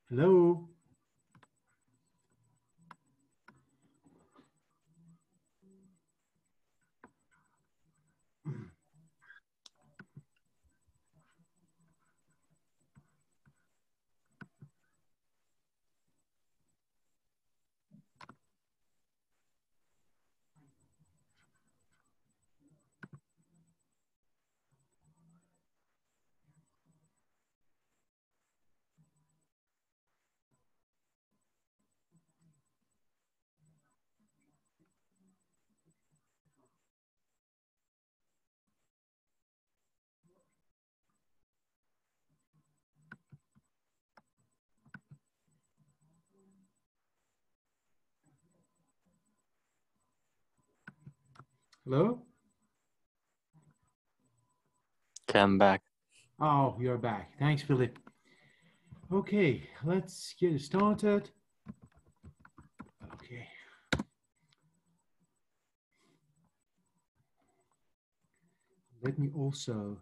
Hello. Hello. Come back. Oh, you're back. Thanks, Philip. Okay, let's get started. Okay. Let me also.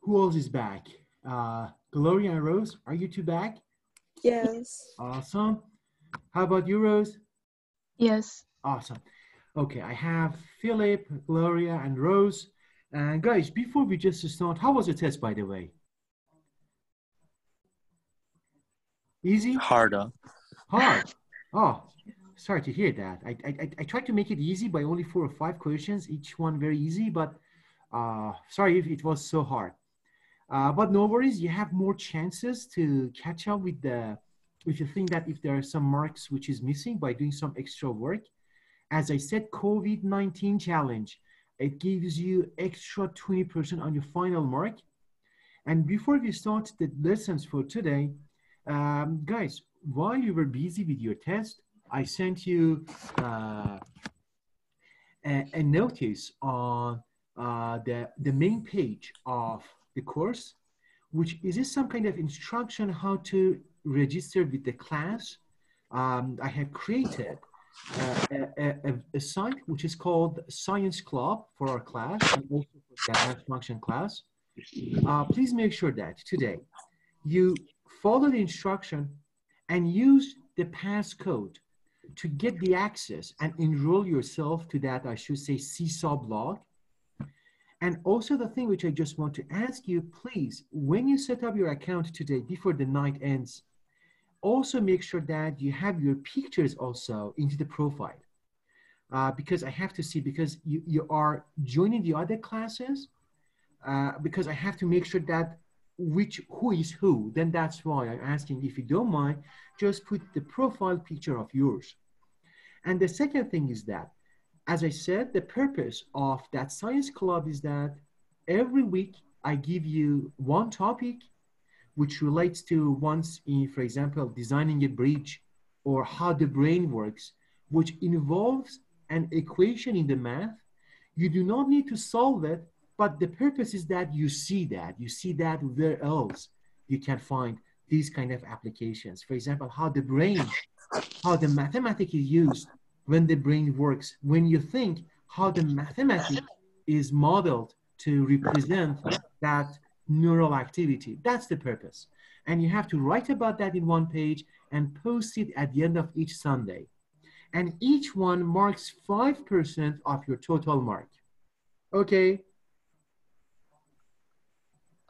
Who else is back? Gloria and Rose, are you two back? Yes. Awesome. How about you, Rose? Yes. Awesome. Okay, I have Philip, Gloria, and Rose. And guys, before we just start, how was the test, by the way? Easy? Harder. Hard. Oh, sorry to hear that. I tried to make it easy by only 4 or 5 questions, each one very easy, but sorry if it was so hard. But no worries, you have more chances to catch up with if you think that if there are some marks which is missing by doing some extra work. As I said, COVID-19 challenge, it gives you extra 20% on your final mark. And before we start the lessons for today, guys, while you were busy with your test, I sent you a notice on the main page of the course, which is some kind of instruction how to register with the class. I have created a site which is called Science Club for our class and also for the advanced function class. Please make sure that today you follow the instruction and use the passcode to get the access and enroll yourself to that, I should say, Seesaw blog. And also the thing which I just want to ask you, please, when you set up your account today before the night ends, also make sure that you have your pictures also into the profile. Because I have to see, because you are joining the other classes, because I have to make sure that who is who. Then that's why I'm asking, if you don't mind, just put the profile picture of yours. And the second thing is that, as I said, the purpose of that science club is that every week I give you one topic which relates to once in, for example, designing a bridge or how the brain works, which involves an equation in the math. You do not need to solve it, but the purpose is that you see that where else you can find these kind of applications. For example, how the brain, how the mathematics is used when the brain works, when you think how the mathematics is modeled to represent that neural activity. That's the purpose. And you have to write about that in one page and post it at the end of each Sunday. And each one marks 5% of your total mark. Okay?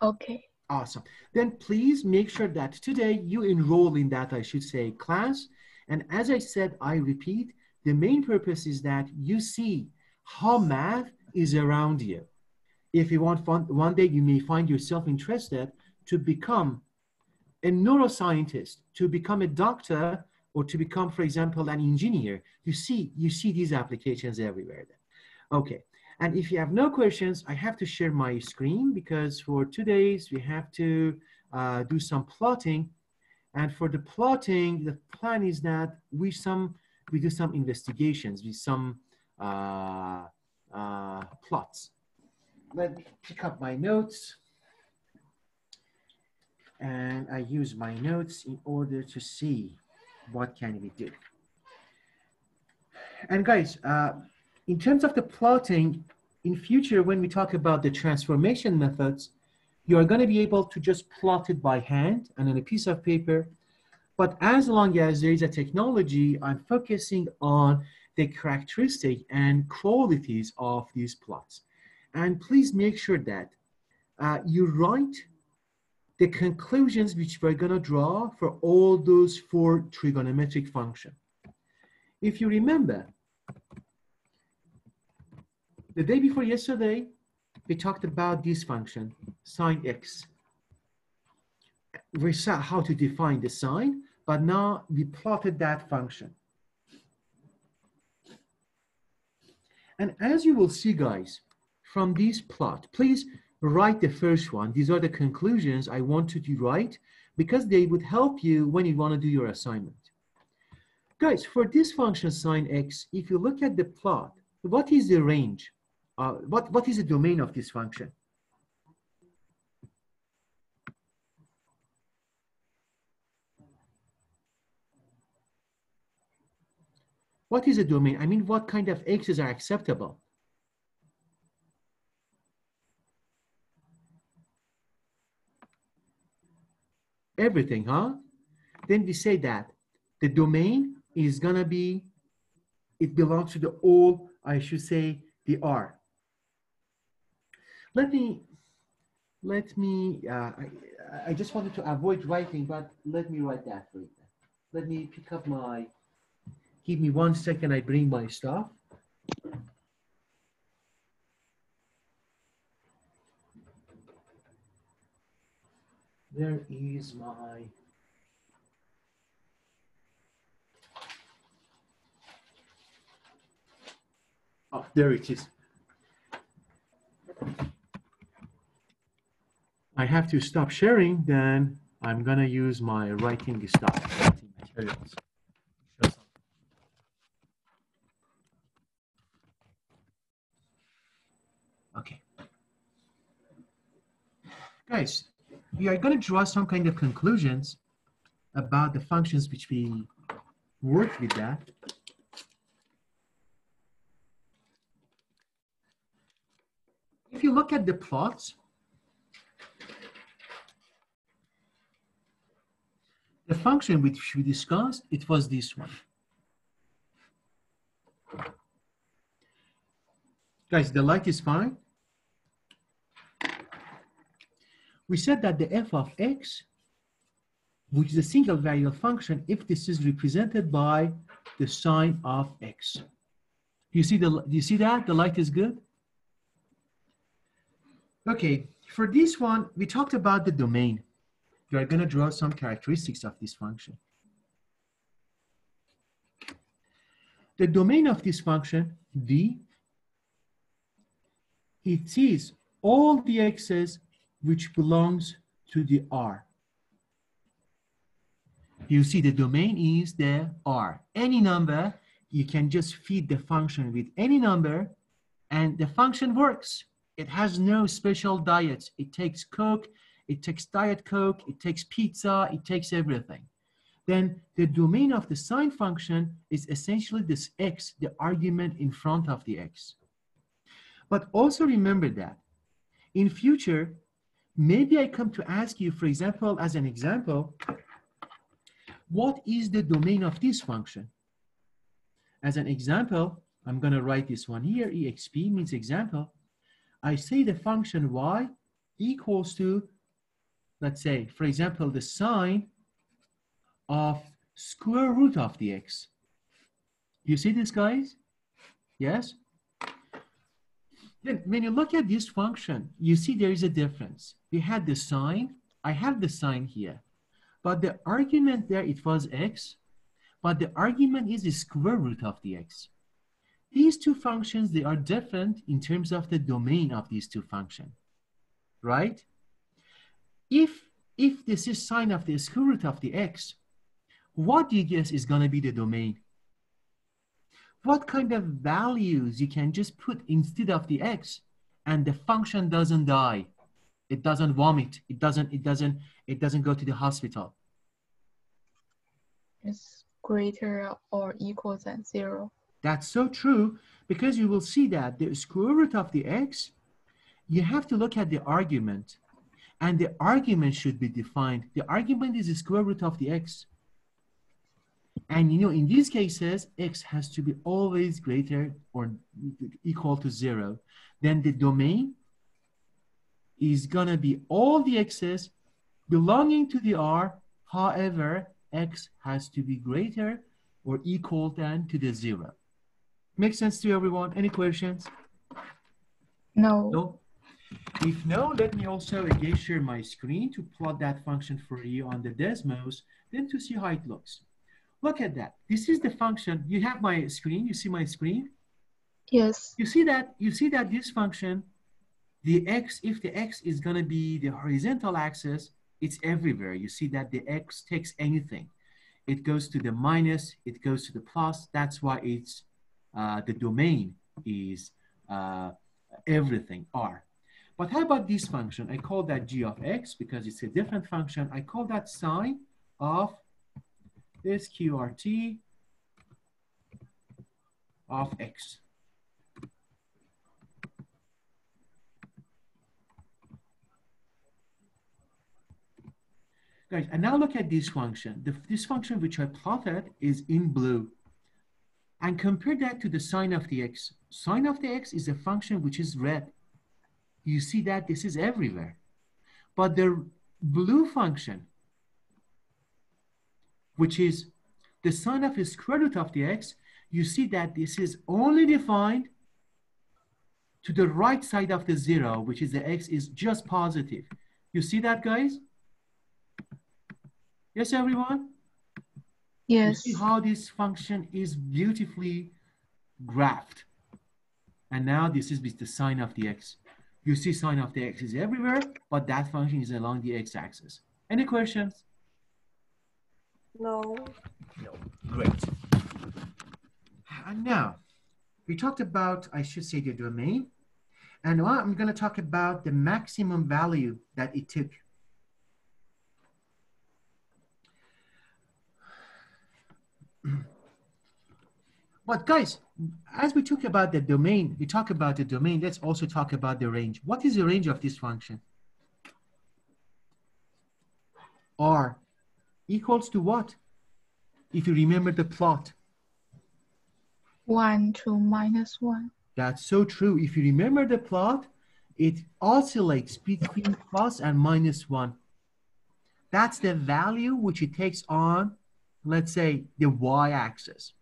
Okay. Awesome. Then please make sure that today you enroll in that, I should say, class. And as I said, I repeat, the main purpose is that you see how math is around you. If you want one day, you may find yourself interested to become a neuroscientist, to become a doctor, or to become, for example, an engineer. You see these applications everywhere. Then. Okay. And if you have no questions, I have to share my screen because for today's, we have to do some plotting. And for the plotting, the plan is that we do some investigations with some plots. Let me pick up my notes. And I use my notes in order to see what can we do. And guys, in terms of the plotting, in future, when we talk about the transformation methods, you are going to be able to just plot it by hand and on a piece of paper. But as long as there is a technology, I'm focusing on the characteristic and qualities of these plots. And please make sure that you write the conclusions which we're going to draw for all those 4 trigonometric functions. If you remember, the day before yesterday, we talked about this function, sine x. We saw how to define the sine, but now we plotted that function. And as you will see, guys, from this plot, please write the first one. These are the conclusions I wanted you to write because they would help you when you want to do your assignment. Guys, for this function sine x, if you look at the plot, what is the range? What is the domain of this function? What is the domain? I mean, what kind of x's are acceptable? Everything, huh? Then we say that the domain is gonna be, it belongs to the all, I should say, the R. I just wanted to avoid writing, but let me write that for you. Let me pick up my, give me 1 second, I bring my stuff. There is my, oh, there it is. I have to stop sharing, then I'm gonna use my writing stuff, writing materials. Okay. Guys, we are gonna draw some kind of conclusions about the functions which we worked with that. If you look at the plots, the function which we discussed, it was this one. Guys, the light is fine. We said that the f of x, which is a single variable function, if this is represented by the sine of x. Do you see that? The light is good? Okay, for this one, we talked about the domain. We are going to draw some characteristics of this function. The domain of this function, D, it is all the x's which belongs to the R. You see the domain is the R. Any number, you can just feed the function with any number and the function works. It has no special diets. It takes Coke, it takes Diet Coke, it takes pizza, it takes everything. Then the domain of the sine function is essentially this x, the argument in front of the x. But also remember that in future, maybe I come to ask you, for example, as an example, what is the domain of this function? As an example, I'm going to write this one here. EXP means example. I say the function y equals to, let's say, for example, the sine of square root of the x. You see this, guys? Yes? Then when you look at this function, you see there is a difference. We had the sine. I have the sine here. But the argument there, it was x. But the argument is the square root of the x. These two functions, they are different in terms of the domain of these two functions, right? If this is sine of the square root of the x, what do you guess is going to be the domain? What kind of values you can just put instead of the x and the function doesn't die? It doesn't vomit. It doesn't go to the hospital. It's greater or equal than 0. That's so true, because you will see that the square root of the x, you have to look at the argument, and the argument should be defined. The argument is the square root of the x. And you know, in these cases, x has to be always greater or equal to 0. Then the domain is gonna be all the x's belonging to the R. However, x has to be greater or equal than to the 0. Makes sense to everyone? Any questions? No. No? If no, let me also again share my screen to plot that function for you on the Desmos, then to see how it looks. Look at that. This is the function. You have my screen. You see my screen? Yes. You see that this function, the x, if the x is going to be the horizontal axis, it's everywhere. You see that the x takes anything. It goes to the minus, it goes to the plus. That's why it's the domain is everything, R. But how about this function? I call that g of x because it's a different function. I call that sine of this QRT of x. Guys, and now look at this function. This function which I plotted is in blue. And compare that to the sine of the x. Sine of the x is a function which is red. You see that this is everywhere. But the blue function, which is the sine of the square root of the x, you see that this is only defined to the right side of the 0, which is the x is just positive. You see that, guys? Yes, everyone? Yes. You see how this function is beautifully graphed. And now this is the sine of the x. You see sine of the x is everywhere, but that function is along the x-axis. Any questions? No. No. Great. And now, we talked about, I should say, the domain. And now I'm going to talk about the maximum value that it took. But guys, as we talk about the domain, let's also talk about the range. What is the range of this function? R equals to what? If you remember the plot. 1 to -1. That's so true. If you remember the plot, it oscillates between plus and -1. That's the value which it takes on, let's say, the y-axis.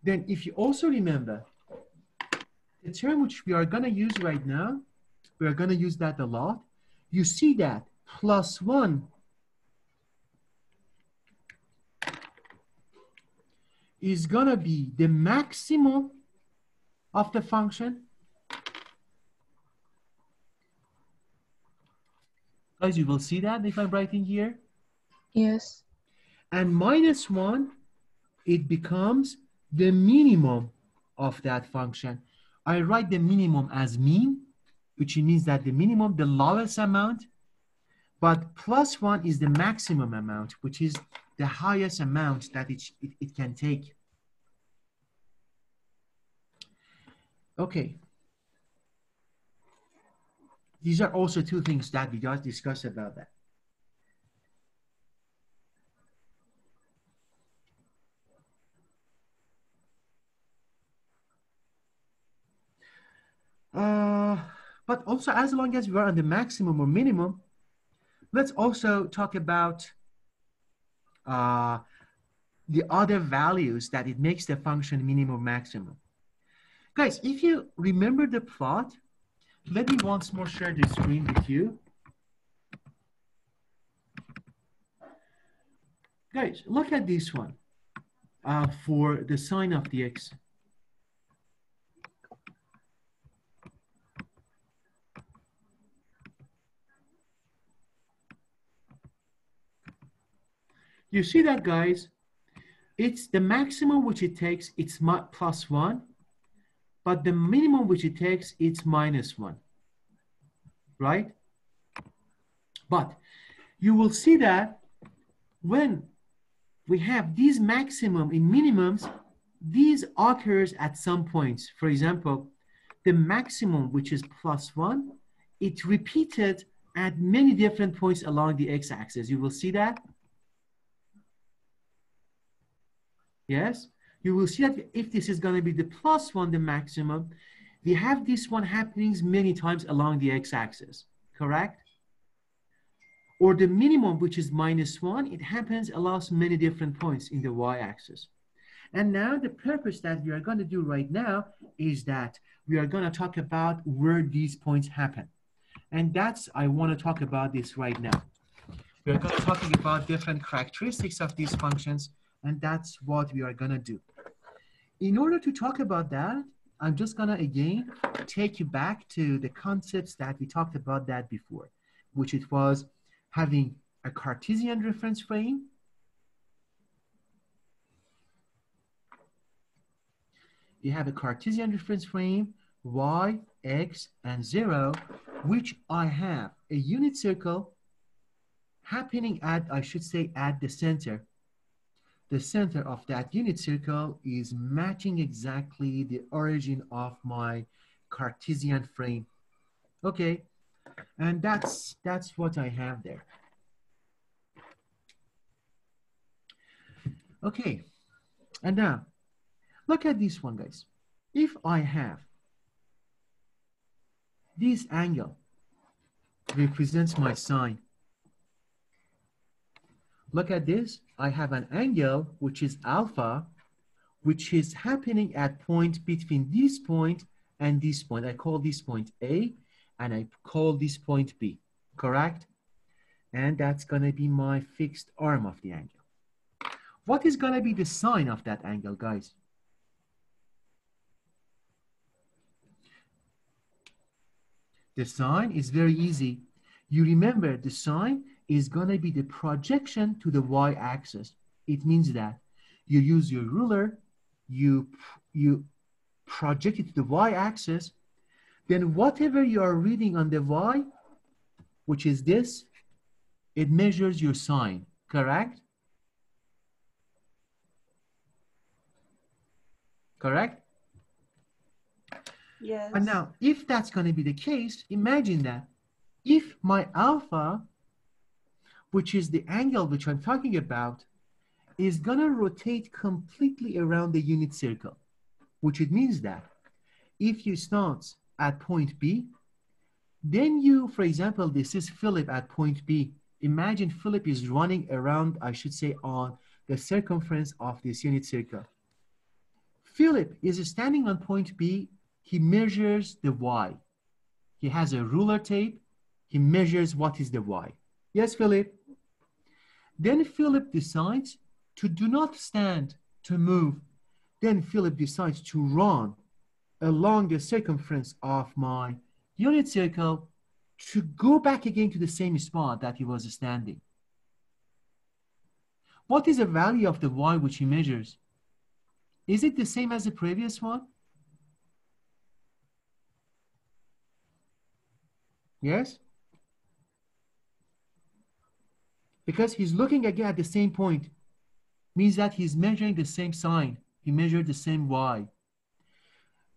Then if you also remember, the term which we are going to use right now, we are going to use that a lot. You see that +1 is going to be the maximum of the function. Guys, you will see that if I'm writing here. Yes. And -1, it becomes the minimum of that function. I write the minimum as mean, which means that the minimum, the lowest amount, but +1 is the maximum amount, which is the highest amount that it can take. Okay. These are also two things that we just discussed about that. But also, as long as we're on the maximum or minimum, let's also talk about the other values that it makes the function minimum or maximum. Guys, if you remember the plot, let me once more share the screen with you. Guys, look at this one for the sine of the x. You see that, guys? It's the maximum which it takes, it's +1, but the minimum which it takes, it's -1, right? But you will see that when we have these maximum and minimums, these occurs at some points. For example, the maximum, which is +1, it's repeated at many different points along the x-axis. You will see that. Yes, you will see that if this is going to be the +1, the maximum, we have this one happening many times along the x-axis, correct? Or the minimum, which is -1, it happens along many different points in the y-axis. And now the purpose that we are going to do right now is that we are going to talk about where these points happen. And I want to talk about this right now. We are going to talking about different characteristics of these functions, and that's what we are going to do. In order to talk about that, I'm just going to again take you back to the concepts that we talked about that before, which it was having a Cartesian reference frame, you have a Cartesian reference frame, y, x, and 0, which I have a unit circle happening at, I should say, at the center. The center of that unit circle is matching exactly the origin of my Cartesian frame. Okay, and that's what I have there. Okay, and now look at this one, guys. If I have this angle represents my sine. Look at this. I have an angle which is alpha, which is happening at point between this point and this point. I call this point A, and I call this point B, correct? And that's going to be my fixed arm of the angle. What is going to be the sine of that angle, guys? The sine is very easy. You remember the sine is going to be the projection to the y-axis. It means that you use your ruler, you project it to the y-axis, then whatever you are reading on the y, which is this, it measures your sine, correct? Correct? Yes. And now, if that's going to be the case, imagine that if my alpha, which is the angle which I'm talking about, is going to rotate completely around the unit circle, which it means that if you start at point B, then you, for example, this is Philip at point B. Imagine Philip is running around, I should say, on the circumference of this unit circle. Philip is standing on point B. He measures the y. He has a ruler tape. He measures what is the y. Yes, Philip? Then Philip decides to do not stand, to move. Then Philip decides to run along the circumference of my unit circle to go back again to the same spot that he was standing. What is the value of the y which he measures? Is it the same as the previous one? Yes? Because he's looking again at the same point, means that he's measuring the same sine. He measured the same y.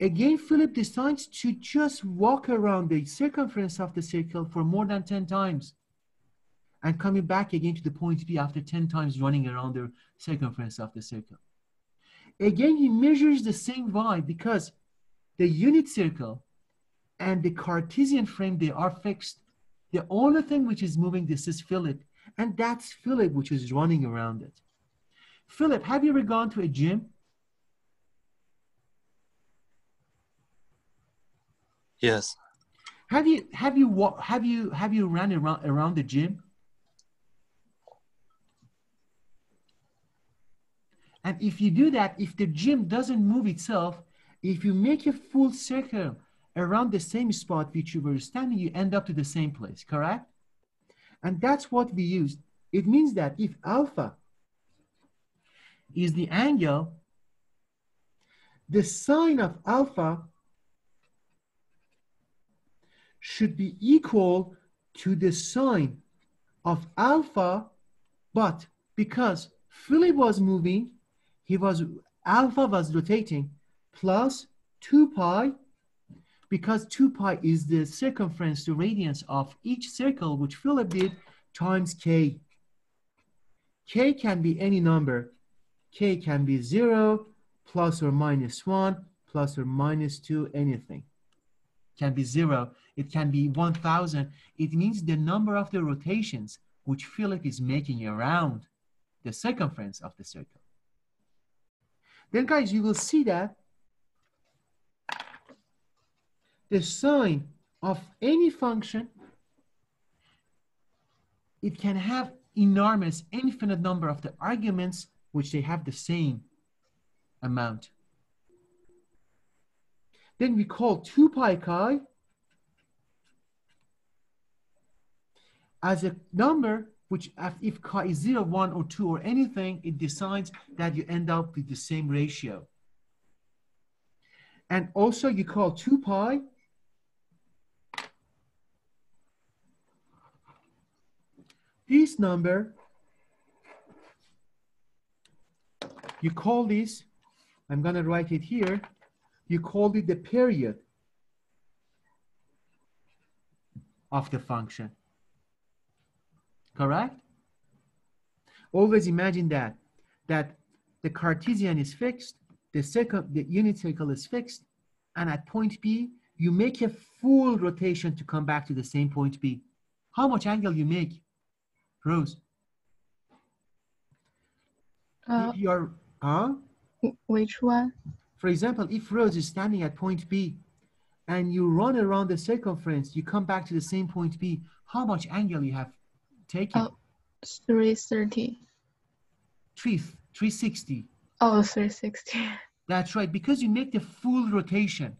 Again, Philip decides to just walk around the circumference of the circle for more than 10 times and coming back again to the point B after 10 times running around the circumference of the circle. Again, he measures the same y because the unit circle and the Cartesian frame, they are fixed. The only thing which is moving, this is Philip, and that's Philip which is running around it. Philip, have you ever gone to a gym? Yes. Have you ran around the gym? And if you do that, if the gym doesn't move itself, if you make a full circle around the same spot which you were standing, you end up to the same place, correct? And that's what we used. It means that if alpha is the angle, the sine of alpha should be equal to the sine of alpha, but because Philip was moving, alpha was rotating, plus 2 pi, because 2 pi is the circumference, the radius of each circle which Philip did, times k. K can be any number. K can be 0, plus or minus 1, plus or minus 2, anything. Can be 0. It can be 1,000. It means the number of the rotations which Philip is making around the circumference of the circle. Then, guys, you will see that the sign of any function, it can have enormous, infinite number of the arguments which they have the same amount. Then we call 2 pi chi as a number which, if chi is 0, 1, or 2, or anything, it decides that you end up with the same ratio. And also you call 2 pi this number, you call this, I'm going to write it here, you call it the period of the function. Correct? Always imagine that the Cartesian is fixed, the unit circle is fixed, and at point B, you make a full rotation to come back to the same point B. How much angle you make, Rose? If you are, Which one? for example, if Rose is standing at point B and you run around the circumference, you come back to the same point B, how much angle you have taken? 330. 360. Oh, 360. That's right, because you make the full rotation.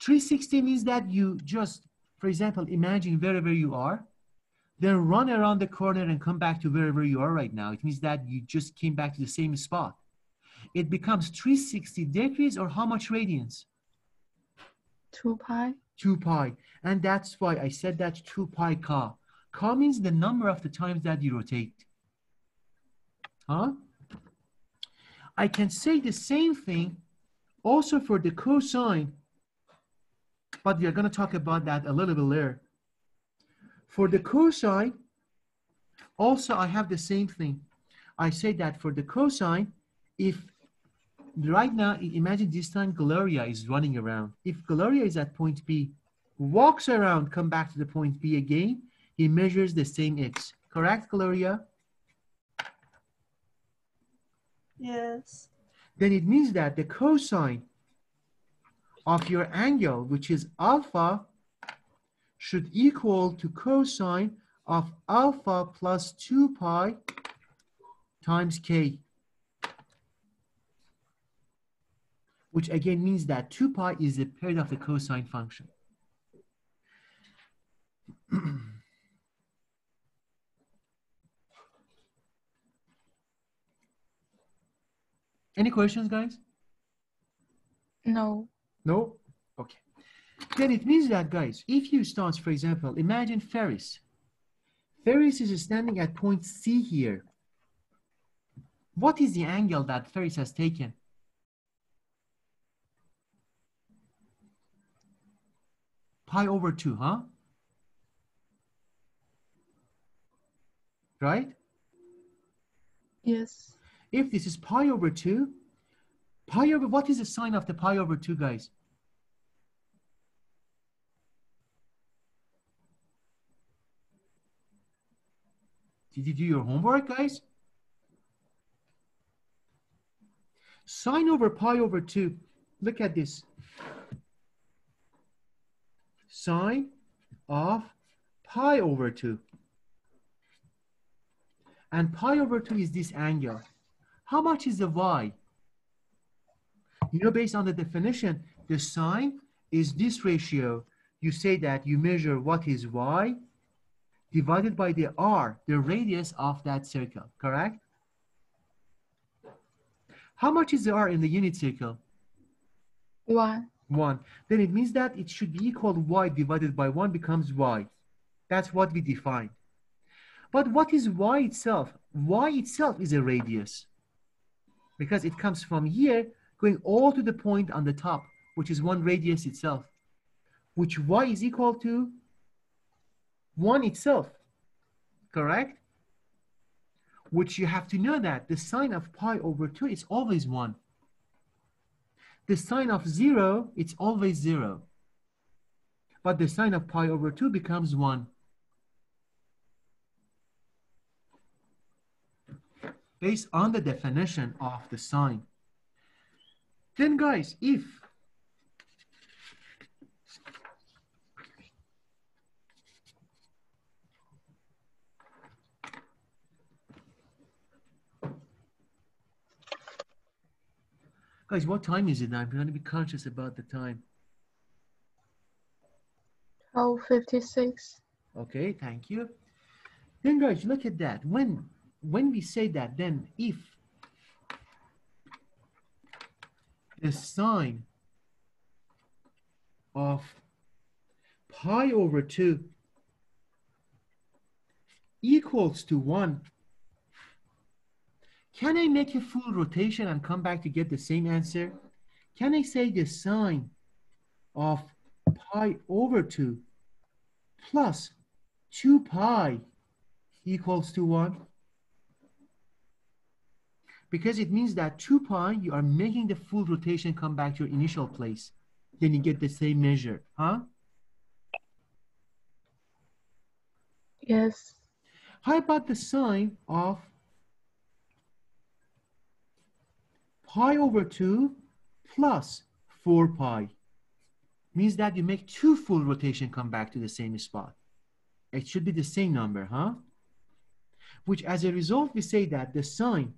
360 means that you just, for example, imagine wherever you are, then run around the corner and come back to wherever you are right now. It means that you just came back to the same spot. It becomes 360 degrees, or how much radians? 2 pi. 2 pi. And that's why I said that 2 pi ka. Ka means the number of the times that you rotate. Huh? I can say the same thing also for the cosine, but we are going to talk about that a little bit later. For the cosine, also I have the same thing. I say that for the cosine, if right now, imagine this time Gloria is running around. If Gloria is at point B, walks around, come back to the point B again, he measures the same x. Correct, Gloria? Yes. Then it means that the cosine of your angle, which is alpha, should equal to cosine of alpha plus 2 pi times k. Which again means that 2 pi is the period of the cosine function. Any questions, guys? No. No? Okay. Then it means that, guys, if you start, for example, imagine Ferris. Ferris is standing at point C here. What is the angle that Ferris has taken? Pi over 2, huh? Right? Yes. If this is pi over 2, pi over, what is the sign of the pi over 2, guys? Did you do your homework, guys? Sine over pi over 2. Look at this. Sine of pi over 2. And pi over 2 is this angle. How much is the y? You know, based on the definition, the sine is this ratio. You say that you measure what is y divided by the r, the radius of that circle, correct? How much is the r in the unit circle? 1. 1. Then it means that it should be equal to y divided by 1 becomes y. That's what we defined. But what is y itself? Y itself is a radius, because it comes from here going all to the point on the top, which is 1 radius itself, which y is equal to 1 itself, correct? which you have to know that the sine of pi over 2 is always 1. The sine of 0, it's always 0. But the sine of pi over 2 becomes 1. Based on the definition of the sine. Then guys, if guys, what time is it now? I'm going to be conscious about the time. 12:56. Okay, thank you. Then guys, look at that. When we say that, then if the sine of pi over 2 equals to 1, can I make a full rotation and come back to get the same answer? Can I say the sine of pi over 2 plus 2 pi equals to 1? Because it means that 2 pi, you are making the full rotation come back to your initial place. Then you get the same measure, huh? Yes. How about the sine of pi over 2 plus 4 pi? Means that you make 2 full rotation come back to the same spot. It should be the same number, huh? Which as a result, we say that the sine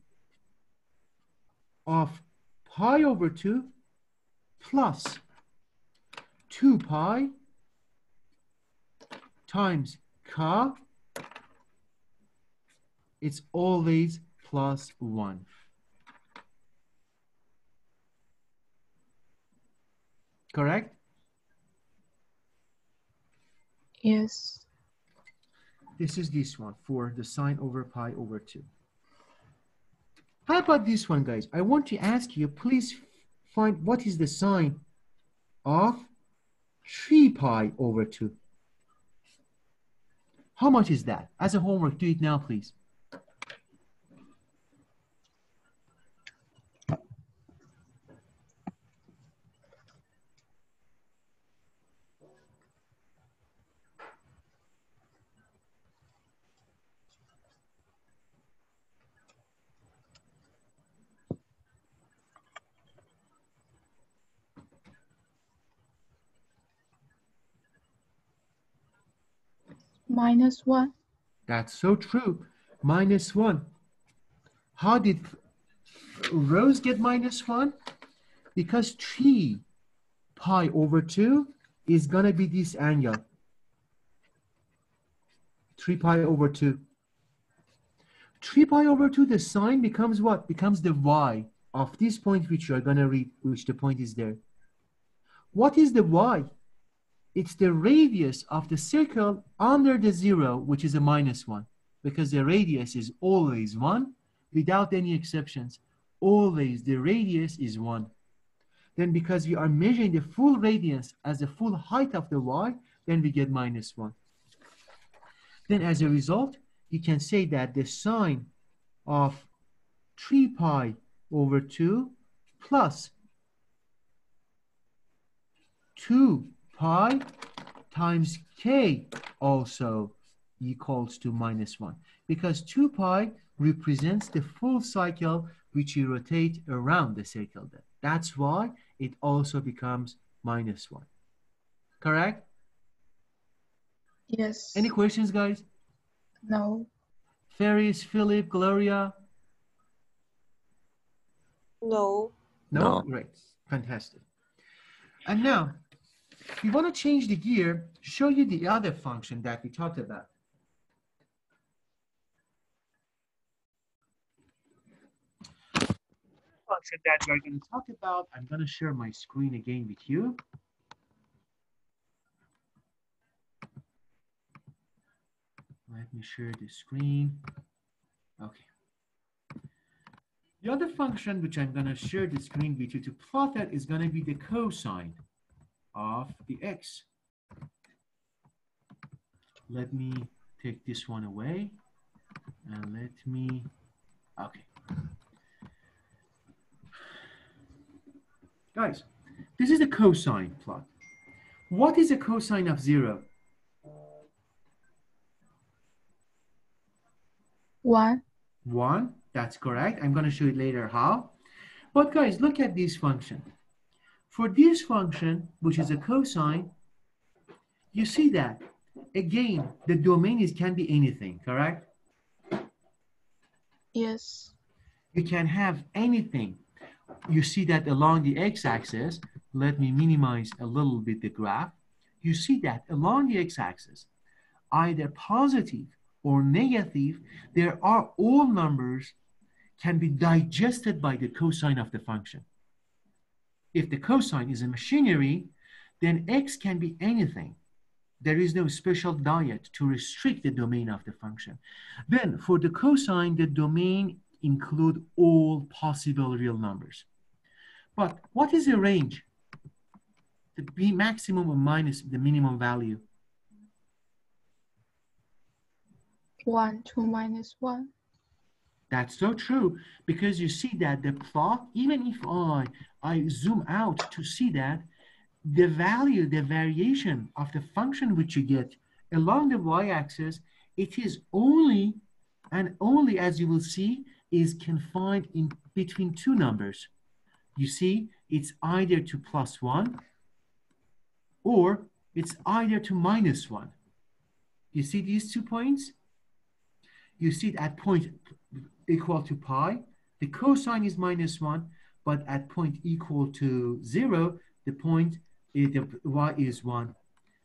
of pi over 2 plus 2 pi times ka, it's always plus 1. Correct? Yes. This is this one for the sine over pi over 2. How about this one, guys? I want to ask you, please find what is the sine of 3 pi over 2. How much is that? As a homework, do it now, please. -1. That's so true. -1. How did Rose get -1? Because 3 pi over 2 is going to be this angle. 3 pi over 2. 3 pi over 2, the sine becomes what? Becomes the y of this point which you are going to read, which the point is there. What is the y? It's the radius of the circle under the 0, which is a -1. Because the radius is always 1, without any exceptions. Always the radius is 1. Then because we are measuring the full radius as the full height of the y, then we get -1. Then as a result, you can say that the sine of 3 pi over 2 plus 2 pi times k also equals to -1. Because 2 pi represents the full cycle which you rotate around the circle. That's why it also becomes -1. Correct? Yes. Any questions, guys? No. Ferris, Philip, Gloria? No. No? No. Great. Fantastic. And now, we want to change the gear, show you the other function that we talked about. Function that we're going to talk about, I'm going to share my screen again with you. Let me share the screen. Okay. The other function which I'm going to share the screen with you to plot that is going to be the cosine of the x. Let me take this one away and let me Okay. Guys, this is the cosine plot. What is the cosine of 0? 1. 1. That's correct. I'm going to show you later how. But guys, look at this function. For this function, which is a cosine, you see that, again, the domain can be anything, correct? Yes. You can have anything. You see that along the x-axis, let me minimize a little bit the graph. You see that along the x-axis, either positive or negative, there are all numbers can be digested by the cosine of the function. If the cosine is a machinery, then x can be anything. There is no special diet to restrict the domain of the function. Then for the cosine, the domain include all possible real numbers. But what is the range? The maximum or minus the minimum value? 1 to minus 1. That's so true, because you see that the plot, even if I zoom out to see that, the value, the variation of the function which you get along the y-axis, it is only and only, as you will see, is confined in between two numbers. You see, it's either to +1 or it's either to -1. You see these 2 points? You see it at point equal to pi, the cosine is -1, but at point equal to 0, the point is the y is 1.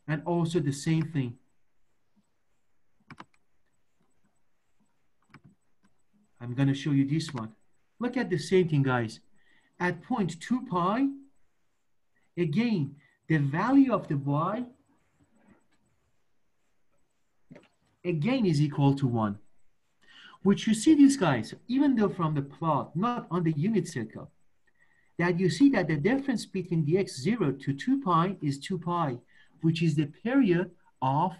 And also the same thing. I'm going to show you this one. Look at the same thing, guys. At point 2 pi, again, the value of the y again is equal to 1. Which you see these guys, even though from the plot, not on the unit circle, that you see that the difference between the x0 to 2 pi is 2 pi, which is the period of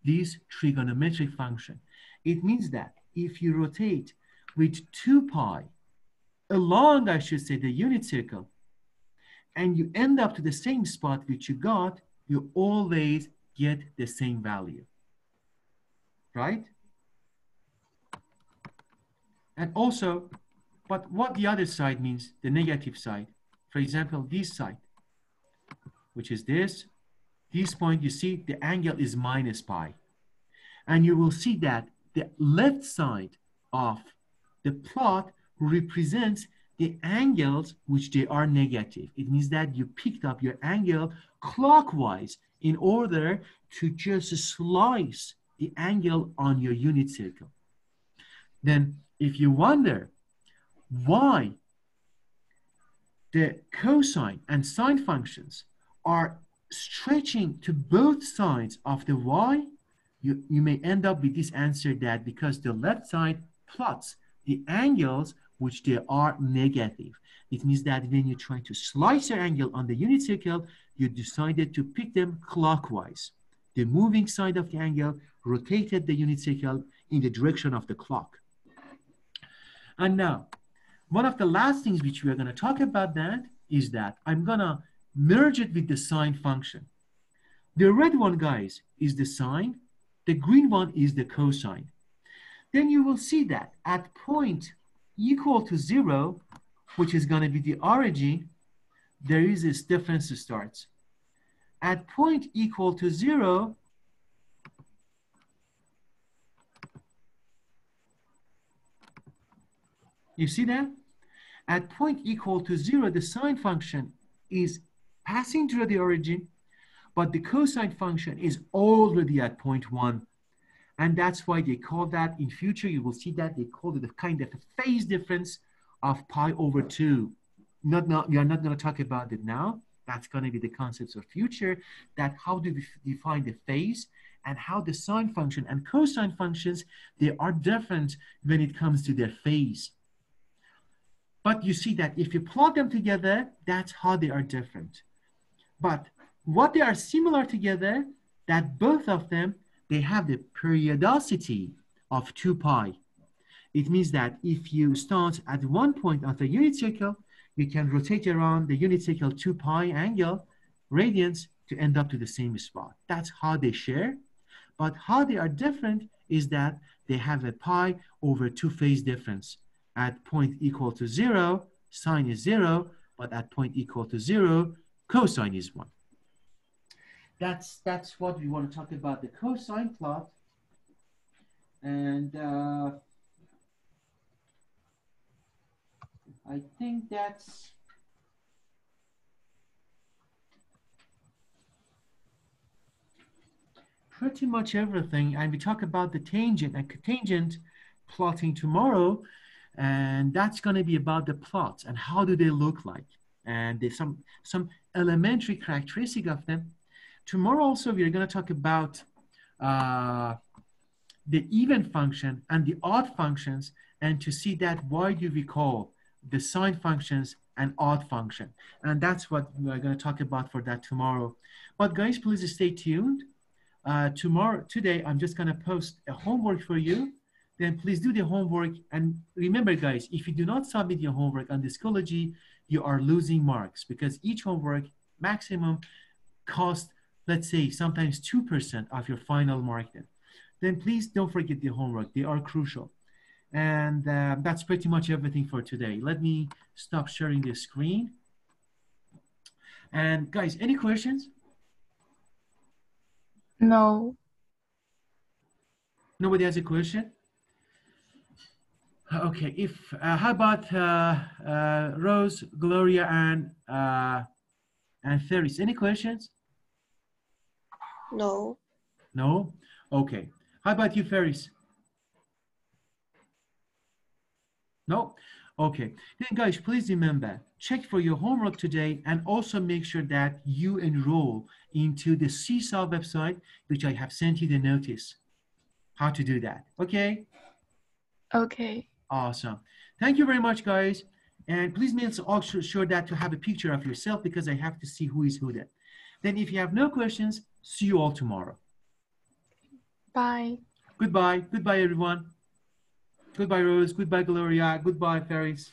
this trigonometric function. It means that if you rotate with 2 pi along, I should say, the unit circle, and you end up to the same spot which you got, you always get the same value, right? And also, but what the other side means, the negative side. For example, this side, which is this point, you see the angle is minus pi. And you will see that the left side of the plot represents the angles which they are negative. It means that you picked up your angle clockwise in order to just slice the angle on your unit circle. Then if you wonder why the cosine and sine functions are stretching to both sides of the y, you may end up with this answer that because the left side plots the angles which they are negative. It means that when you try to slice your angle on the unit circle, you decided to pick them clockwise. The moving side of the angle rotated the unit circle in the direction of the clock. And now, one of the last things which we are going to talk about that is that I'm going to merge it with the sine function. The red one, guys, is the sine. The green one is the cosine. Then you will see that at point equal to 0, which is going to be the origin, there is this difference starts. At point equal to 0, you see that? At point equal to 0, the sine function is passing through the origin, but the cosine function is already at point 1. And that's why they call that, in future, you will see that they call it a kind of a phase difference of pi over 2. We are not going to talk about it now. That's going to be the concepts of future, that how do we define the phase and how the sine function and cosine functions, they are different when it comes to their phase. But you see that if you plot them together, that's how they are different. But what they are similar together, that both of them, they have the periodicity of 2 pi. It means that if you start at one point of the unit circle, you can rotate around the unit circle 2 pi angle radians to end up to the same spot. That's how they share. But how they are different is that they have a pi over 2 phase difference. At point equal to 0, sine is 0, but at point equal to 0, cosine is 1. That's what we want to talk about, the cosine plot. And I think that's pretty much everything. And we talk about the tangent and cotangent plotting tomorrow. And that's going to be about the plots and how do they look like. And there's some elementary characteristic of them. Tomorrow also, we are going to talk about the even function and the odd functions, and to see that why do we call the sine functions an odd function. And that's what we're going to talk about for that tomorrow. But guys, please stay tuned. Today, I'm just going to post a homework for you. Then please do the homework. And remember, guys, if you do not submit your homework on Schoology, you are losing marks, because each homework maximum costs, let's say, sometimes 2% of your final mark. Then please don't forget the homework. They are crucial. And that's pretty much everything for today. Let me stop sharing the screen. And guys, any questions? No. Nobody has a question? Okay, how about Rose, Gloria, and Ferris? Any questions? No. No? Okay. How about you, Ferris? No? Okay. Then guys, please remember, check for your homework today and also make sure that you enroll into the Seesaw website, which I have sent you the notice. How to do that. Okay? Okay. Awesome. Thank you very much, guys. And please make sure that to have a picture of yourself, because I have to see who is who then. Then if you have no questions, see you all tomorrow. Bye. Goodbye. Goodbye, everyone. Goodbye, Rose. Goodbye, Gloria. Goodbye, Ferris.